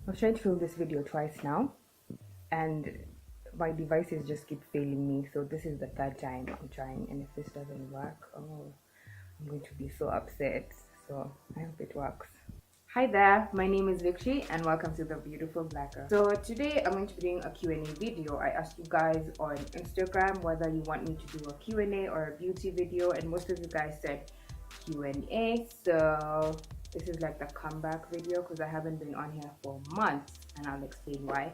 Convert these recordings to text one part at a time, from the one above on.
I've tried to film this video twice now, and my devices just keep failing me. So this is the third time I'm trying, and if this doesn't work, oh, I'm going to be so upset. So I hope it works. Hi there, my name is Victory and welcome to the Beautiful Black Girl. So today I'm going to be doing a Q&A video. I asked you guys on Instagram whether you want me to do a Q&A or a beauty video, and most of you guys said Q&A. So this is like the comeback video because I haven't been on here for months, and I'll explain why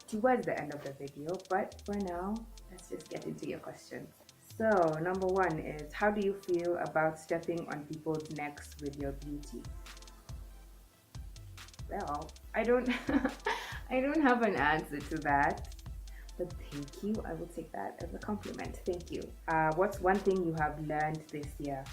towards the end of the video. But for now, let's just get into your questions. So number one is, how do you feel about stepping on people's necks with your beauty? Well, I don't I don't have an answer to that, but thank you. I will take that as a compliment. Thank you. What's one thing you have learned this year?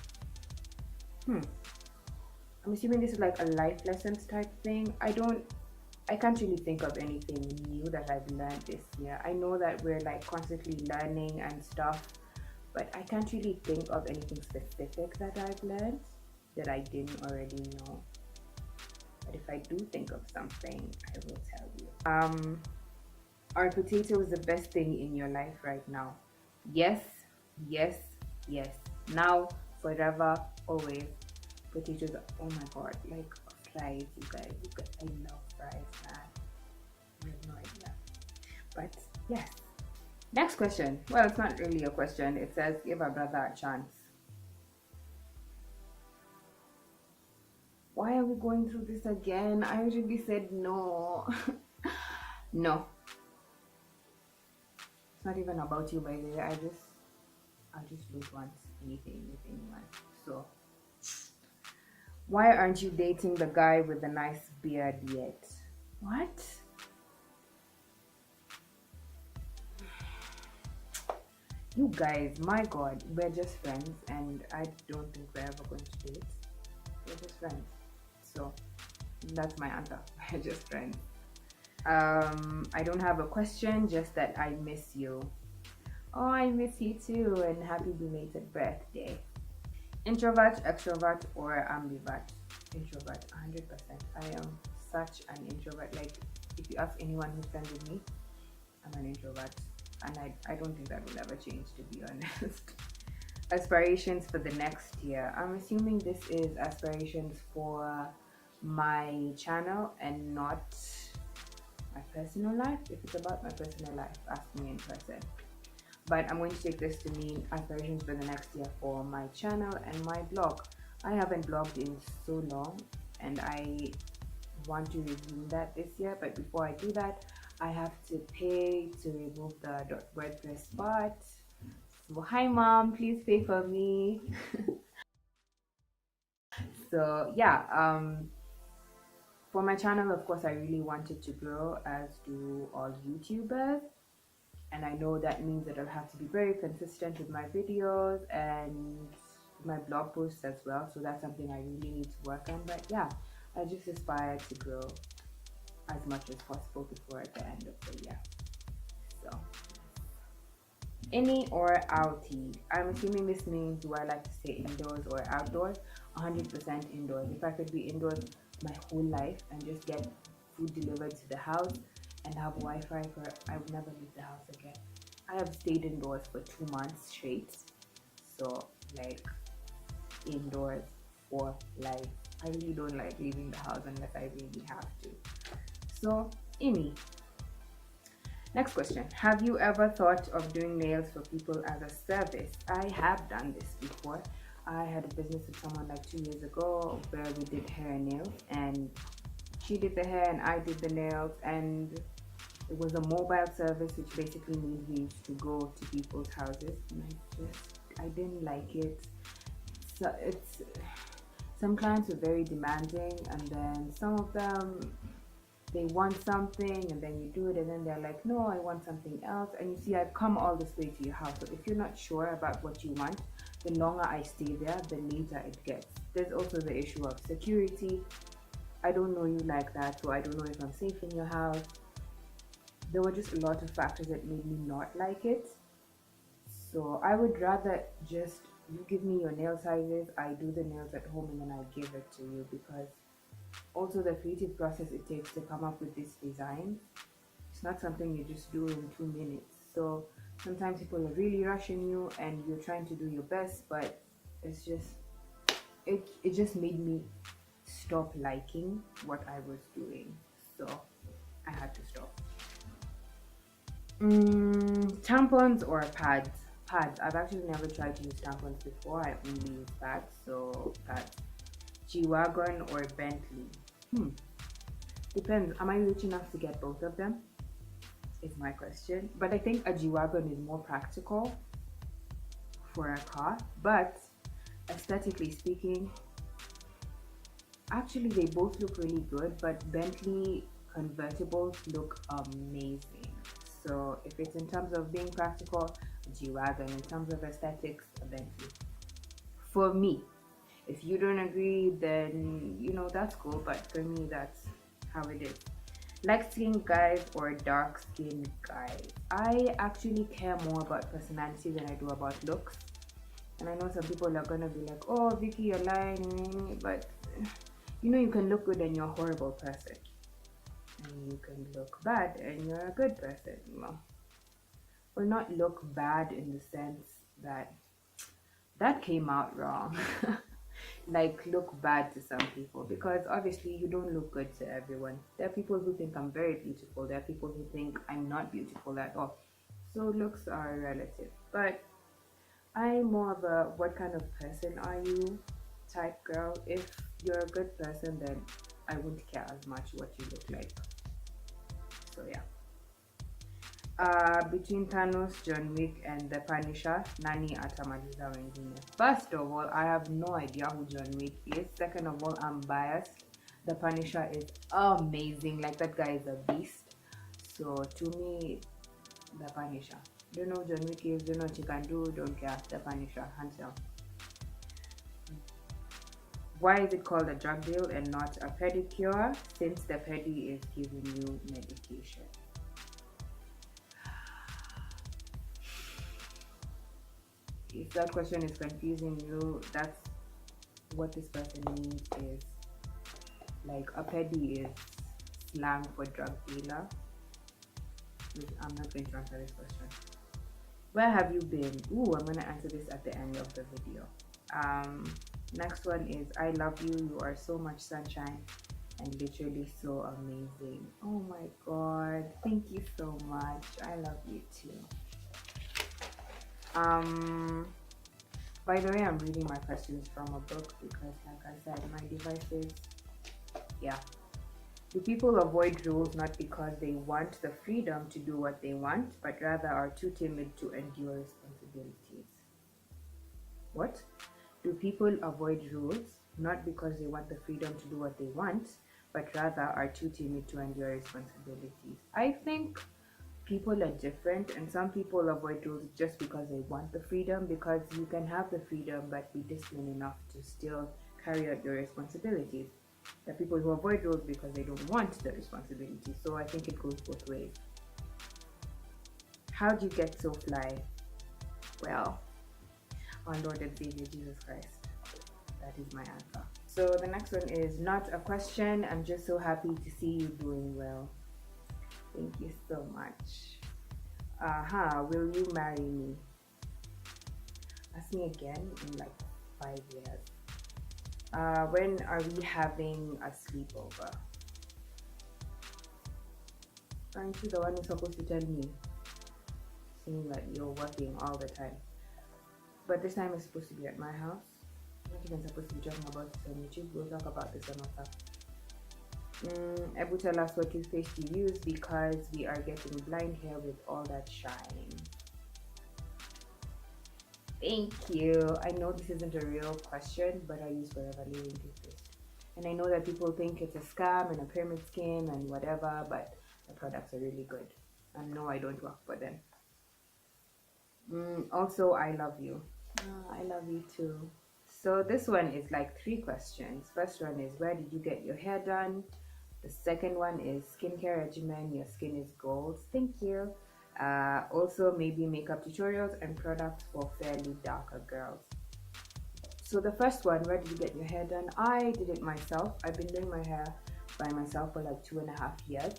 I'm assuming this is like a life lessons type thing. I can't really think of anything new that I've learned this year. I know that we're like constantly learning and stuff, but I can't really think of anything specific that I've learned that I didn't already know. But if I do think of something, I will tell you. Are potatoes the best thing in your life right now? Yes, yes, yes. Now, forever, always. Potatoes are, oh my god, like fries, you guys. I love fries, man. You have no idea. But yes. Next question. Well, it's not really a question. It says, give our brother a chance. Why are we going through this again? I already said no. No. It's not even about you, by the way. I'll just lose once, anything with anyone. So why aren't you dating the guy with the nice beard yet? What? You guys, my god, we're just friends, and I don't think we're ever going to date. We're just friends. So that's my answer. We're just friends. I don't have a question, just that I miss you. Oh, I miss you too, and happy belated birthday. Introvert, extrovert, or ambivert? Introvert, 100%. I am such an introvert. Like, if you ask anyone who's friends with me, I'm an introvert. And I don't think that will ever change, to be honest. Aspirations for the next year. I'm assuming this is aspirations for my channel and not my personal life. If it's about my personal life, ask me in person. But I'm going to take this to mean aspirations for the next year for my channel and my blog. I haven't blogged in so long, and I want to resume that this year. But before I do that, I have to pay to remove the .wordpress spot. So hi mom, please pay for me. So yeah, for my channel, of course, I really wanted to grow, as do all YouTubers. And I know that means that I'll have to be very consistent with my videos and my blog posts as well. So that's something I really need to work on. But yeah, I just aspire to grow as much as possible before the end of the year. So any or outie? I'm assuming this means, do I like to stay indoors or outdoors? 100% indoors. If I could be indoors my whole life and just get food delivered to the house and have Wi-Fi, for I would never leave the house again. I have stayed indoors for 2 months straight, so like indoors for life. I really don't like leaving the house unless I really have to. So any. Next question. Have you ever thought of doing nails for people as a service? I have done this before. I had a business with someone like 2 years ago where we did hair and nails, and she did the hair and I did the nails, and it was a mobile service, which basically means we used to go to people's houses, and I didn't like it. So it's, some clients were very demanding, and then some of them, they want something and then you do it and then they're like, no, I want something else. And you see, I've come all this way to your house, so if you're not sure about what you want, the longer I stay there, the later it gets. There's also the issue of security. I don't know you like that, so I don't know if I'm safe in your house. There were just a lot of factors that made me not like it. So I would rather just, you give me your nail sizes, I do the nails at home, and then I give it to you, because Also, the creative process it takes to come up with this design, it's not something you just do in 2 minutes. So sometimes people are really rushing you and you're trying to do your best, but it's just it just made me stop liking what I was doing. So I had to stop. Tampons or pads? Pads. I've actually never tried to use tampons before. I only use pads. So pads. G-Wagon or Bentley? Hmm. Depends. Am I rich enough to get both of them? Is my question. But I think a G-Wagon is more practical for a car. But aesthetically speaking, actually they both look really good. But Bentley convertibles look amazing. So if it's in terms of being practical, a G-Wagon. In terms of aesthetics, a Bentley. For me. If you don't agree, then that's cool. But for me, that's how it is. Light skinned guys or dark skinned guys? I actually care more about personality than I do about looks. And I know some people are gonna be like, "Oh, Vicky, you're lying," but you can look good and you're a horrible person, and you can look bad and you're a good person. Or not look bad in the sense that that came out wrong. Like look bad to some people, because obviously you don't look good to everyone. There are people who think I'm very beautiful, there are people who think I'm not beautiful at all. So looks are relative, but I'm more of a what kind of person are you type girl. If you're a good person, then I wouldn't care as much what you look like. So yeah. Between Thanos, John Wick, and the Punisher, nani atamaliza wengine? First of all, I have no idea who John Wick is. Second of all, I'm biased. The Punisher is amazing. Like, that guy is a beast. So to me, the Punisher. Don't know who John Wick is, don't know what you can do, don't care. The Punisher, hands down. Why is it called a drug deal and not a pedicure? Since the pedi is giving you medication. If that question is confusing you, that's what this person means. Is like a pedi is slang for drug dealer. I'm not going to answer this question. Where have you been? Ooh, I'm gonna answer this at the end of the video. Next one is I love you. You are so much sunshine and literally so amazing. Oh my god, thank you so much. I love you too. By the way, I'm reading my questions from a book because, like I said, my devices, yeah. Do people avoid rules not because they want the freedom to do what they want, but rather are too timid to endure responsibilities? What? Do people avoid rules not because they want the freedom to do what they want, but rather are too timid to endure responsibilities? I think people are different, and some people avoid rules just because they want the freedom, because you can have the freedom but be disciplined enough to still carry out your responsibilities. There are people who avoid rules because they don't want the responsibility. So I think it goes both ways. How do you get so fly? Well, our Lord and Savior Jesus Christ. That is my answer. So the next one is not a question. I'm just so happy to see you doing well. Thank you so much. Will you marry me? Ask me again in like 5 years. When are we having a sleepover? Aren't you the one who's supposed to tell me? Saying that you're working all the time. But this time it's supposed to be at my house. I'm not even supposed to be talking about this on YouTube. We'll talk about this on WhatsApp. Ebu, tell us what toothpaste you use because we are getting blind hair with all that shine. Thank you. I know this isn't a real question, but I use Forever Living toothpaste. And I know that people think it's a scam and a pyramid scheme and whatever, but the products are really good. And no, I don't work for them. Also, I love you. I love you too. So this one is like 3 questions. First one is, where did you get your hair done? The second one is skincare regimen. Your skin is gold. Thank you. Also, maybe makeup tutorials and products for fairly darker girls. So the first one, where did you get your hair done? I did it myself. I've been doing my hair by myself for like 2.5 years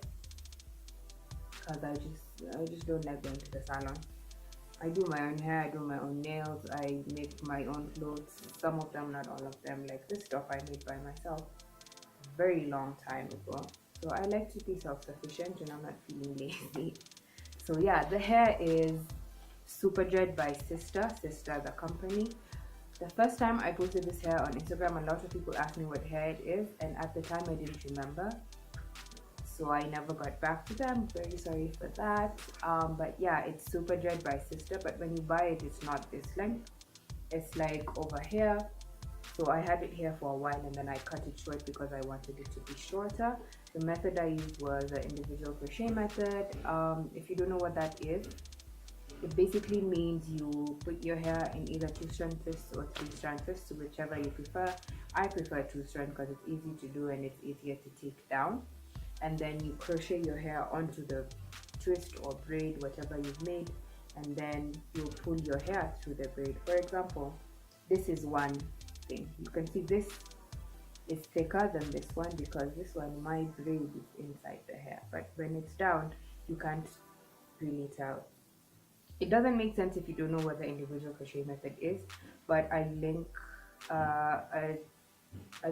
because I just don't like going to the salon. I do my own hair, I do my own nails, I make my own clothes. Some of them, not all of them. Like this stuff I made by myself very long time ago. So I like to be self-sufficient and I'm not feeling lazy. So yeah, the hair is Super Dread by Sister the company. The first time I posted this hair on Instagram, a lot of people asked me what hair it is, and at the time I didn't remember, so I never got back to them. Very sorry for that. But yeah, it's Super Dread by Sister, but when you buy it, it's not this length. It's like over here. So I had it here for a while and then I cut it short because I wanted it to be shorter. The method I used was an individual crochet method. If you don't know what that is, it basically means you put your hair in either 2-strand twists or 3-strand twists, whichever you prefer. I prefer 2-strand because it's easy to do and it's easier to take down. And then you crochet your hair onto the twist or braid, whatever you've made, and then you pull your hair through the braid. For example, this is one thing. You can see this is thicker than this one because this one, my braid is inside the hair, but when it's down, you can't really tell. It doesn't make sense if you don't know what the individual crochet method is, but I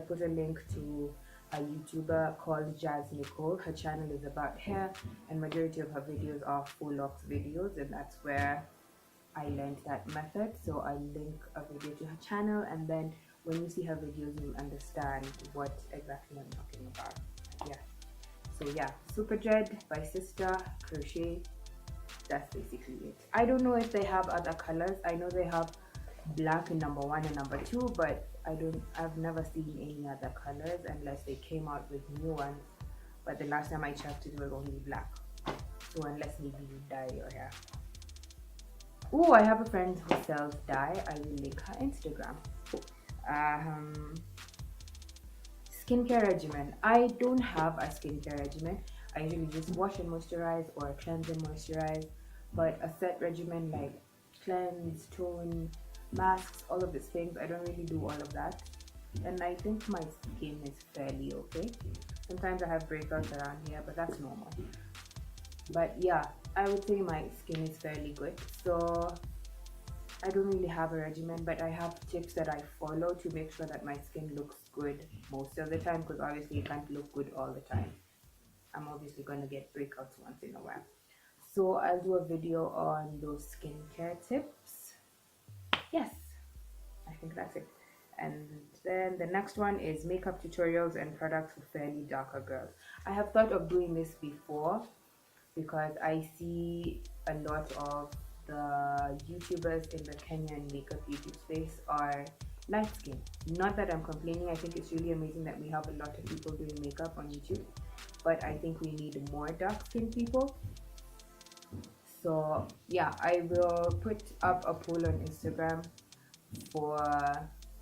put a link to a YouTuber called Nicole. Her channel is about hair and majority of her videos are full locks videos, and that's where I learned that method. So I link a video to her channel, and then when you see her videos you'll understand what exactly I'm talking about. Yeah, so yeah, Super Dread by Sister Crochet, that's basically it. I don't know if they have other colors. I know they have black in number 1 and number 2, but I've never seen any other colors unless they came out with new ones, but the last time I checked it was only black. So unless maybe you dye your hair. Oh, I have a friend who sells dye. I will link her Instagram. Skincare regimen. I don't have a skincare regimen. I usually just wash and moisturize or cleanse and moisturize, but a set regimen like cleanse, tone, masks, all of these things, I don't really do all of that. And I think my skin is fairly okay. Sometimes I have breakouts around here, but that's normal. But yeah, I would say my skin is fairly good. So I don't really have a regimen, but I have tips that I follow to make sure that my skin looks good most of the time, because obviously you can't look good all the time. I'm obviously going to get breakouts once in a while. So I'll do a video on those skincare tips. Yes, I think that's it. And then the next one is makeup tutorials and products for fairly darker girls. I have thought of doing this before because I see a lot of the YouTubers in the Kenyan makeup YouTube space are light skin. Not that I'm complaining, I think it's really amazing that we have a lot of people doing makeup on YouTube, but I think we need more dark skinned people. So yeah, I will put up a poll on Instagram for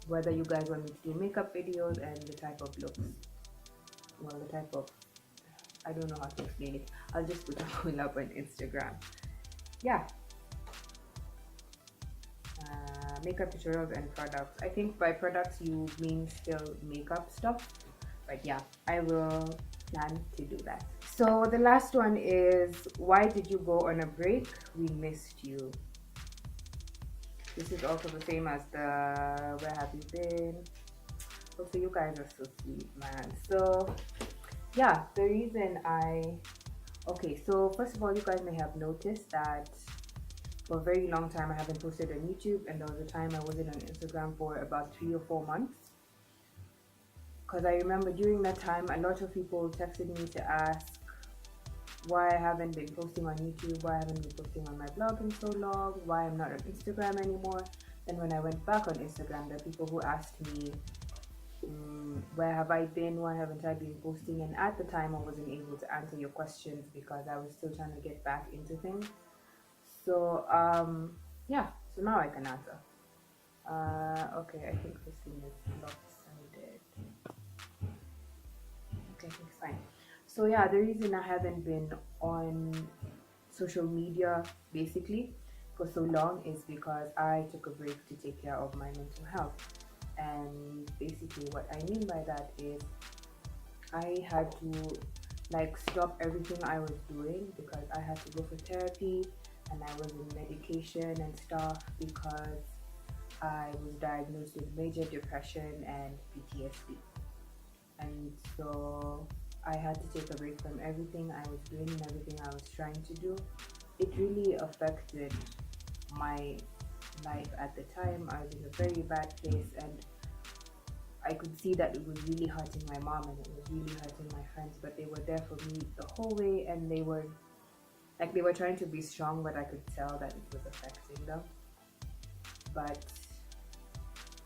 whether you guys want me to do makeup videos and the type of looks. Well, the type of, I don't know how to explain it. I'll just put a poll up on Instagram. Yeah. Makeup tutorials and products. I think by products you mean still makeup stuff, but yeah, I will plan to do that. So the last one is, why did you go on a break? We missed you. This is also the same as the where have you been? Also, you guys are so sweet, man. So yeah, the reason okay, so first of all, you guys may have noticed that for a very long time I haven't posted on YouTube, and there was a time I wasn't on Instagram for about 3 or 4 months, because I remember during that time a lot of people texted me to ask why I haven't been posting on YouTube, why I haven't been posting on my blog in so long, why I'm not on Instagram anymore. Then when I went back on Instagram, there are people who asked me, where have I been, why haven't I been posting? And at the time I wasn't able to answer your questions because I was still trying to get back into things. So yeah, so now I can answer. Okay, I think this thing is lopsided. Okay, I think it's fine. So yeah, the reason I haven't been on social media basically for so long is because I took a break to take care of my mental health. And basically what I mean by that is I had to like stop everything I was doing because I had to go for therapy, and I was in medication and stuff because I was diagnosed with major depression and PTSD. And so I had to take a break from everything I was doing and everything I was trying to do. It really affected my life at the time. I was in a very bad place, and I could see that it was really hurting my mom and it was really hurting my friends, but they were there for me the whole way, and they were trying to be strong, but I could tell that it was affecting them. But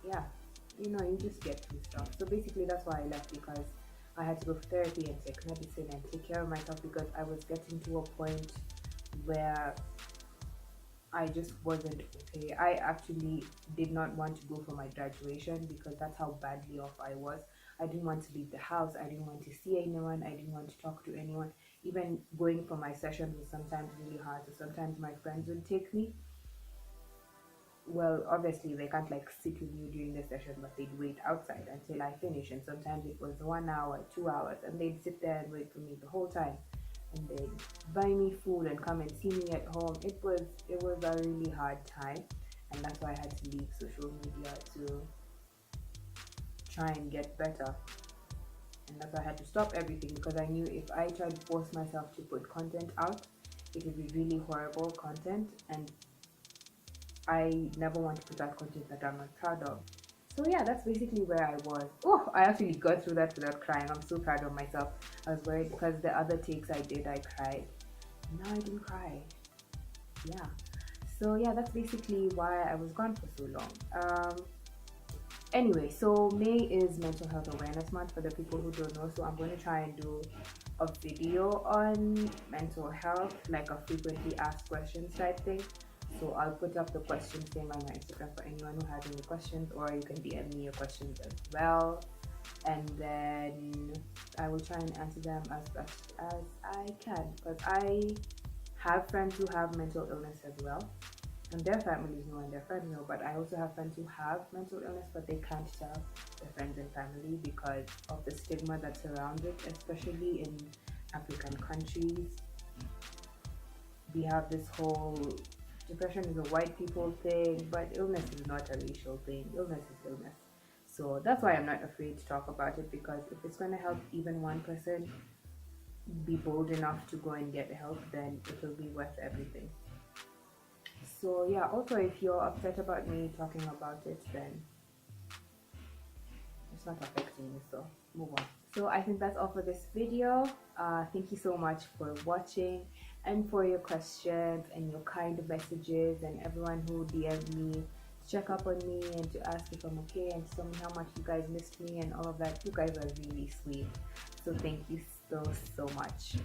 yeah, you just get through stuff. So basically that's why I left, because I had to go for therapy and take medicine and take care of myself, because I was getting to a point where I just wasn't okay. I actually did not want to go for my graduation because that's how badly off I was. I didn't want to leave the house. I didn't want to see anyone. I didn't want to talk to anyone. Even going for my sessions was sometimes really hard. So sometimes my friends would take me. Well, obviously they can't like sit with you during the session, but they'd wait outside until I finish. And sometimes it was 1 hour, 2 hours, and they'd sit there and wait for me the whole time. And they'd buy me food and come and see me at home. It was a really hard time, and that's why I had to leave social media to try and get better. And that's why I had to stop everything, because I knew if I tried to force myself to put content out, it would be really horrible content, and I never want to put out content that I'm not proud of. So yeah, that's basically where I was. Oh, I actually got through that without crying. I'm so proud of myself. I was worried because the other takes I did, I cried. No, I didn't cry. Yeah. So yeah, that's basically why I was gone for so long. Anyway, so May is Mental Health Awareness Month, for the people who don't know. So I'm going to try and do a video on mental health, like a frequently asked questions type thing. So I'll put up the questions thing on my Instagram for anyone who has any questions, or you can DM me your questions as well. And then I will try and answer them as best as I can, because I have friends who have mental illness as well, and their families know and their friends know. But I also have friends who have mental illness, but they can't tell their friends and family because of the stigma that surrounds it, especially in African countries. We have this whole depression is a white people thing, but illness is not a racial thing. Illness is illness. So that's why I'm not afraid to talk about it, because if it's going to help even one person be bold enough to go and get help, then it will be worth everything. So yeah, also if you're upset about me talking about it, then it's not affecting you, so move on. So I think that's all for this video. Thank you so much for watching, and for your questions and your kind messages, and everyone who DM'd me to check up on me and to ask if I'm okay and to tell me how much you guys missed me and all of that. You guys are really sweet. So thank you so much.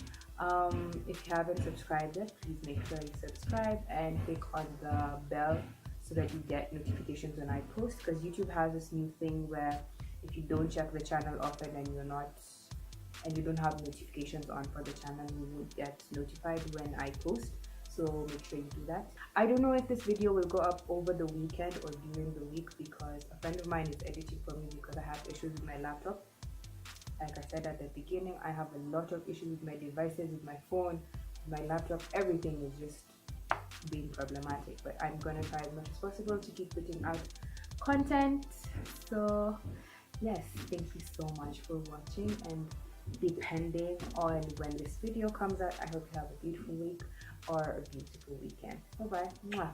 If you haven't subscribed yet, please make sure you subscribe and click on the bell so that you get notifications when I post, because YouTube has this new thing where if you don't check the channel often and you don't have notifications on for the channel, you won't get notified when I post. So make sure you do that. I don't know if this video will go up over the weekend or during the week, because a friend of mine is editing for me because I have issues with my laptop. Like I said at the beginning, I have a lot of issues with my devices, with my phone, my laptop. Everything is just being problematic, but I'm gonna try as much as possible to keep putting out content. So yes, thank you so much for watching, and depending on when this video comes out, I hope you have a beautiful week or a beautiful weekend. Bye bye.